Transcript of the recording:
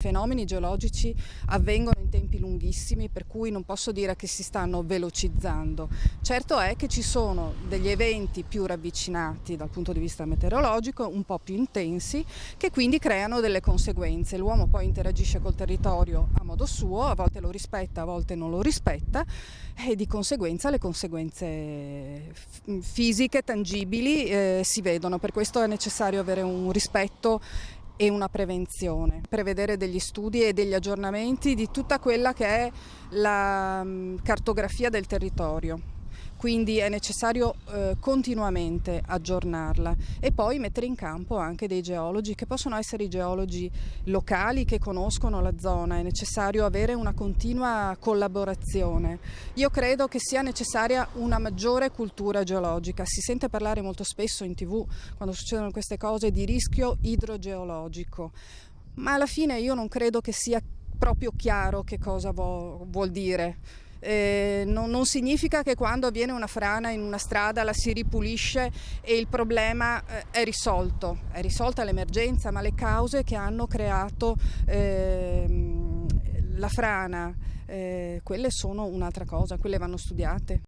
fenomeni geologici avvengono in tempi lunghissimi, per cui non posso dire che si stanno velocizzando. Certo è che ci sono degli eventi più ravvicinati dal punto di vista meteorologico, un po' più intensi, che quindi creano delle conseguenze. L'uomo poi interagisce col territorio a modo suo, a volte lo rispetta, a volte non lo rispetta, e di conseguenza le conseguenze fisiche, tangibili, si vedono. Per questo è necessario avere un rispetto e una prevenzione, prevedere degli studi e degli aggiornamenti di tutta quella che è la cartografia del territorio. Quindi è necessario continuamente aggiornarla e poi mettere in campo anche dei geologi che possono essere i geologi locali che conoscono la zona. È necessario avere una continua collaborazione. Io credo che sia necessaria una maggiore cultura geologica. Si sente parlare molto spesso in TV, quando succedono queste cose, di rischio idrogeologico, ma alla fine io non credo che sia proprio chiaro che cosa vuol dire. Non significa che quando avviene una frana in una strada la si ripulisce e il problema è risolta l'emergenza, ma le cause che hanno creato la frana, quelle sono un'altra cosa, quelle vanno studiate.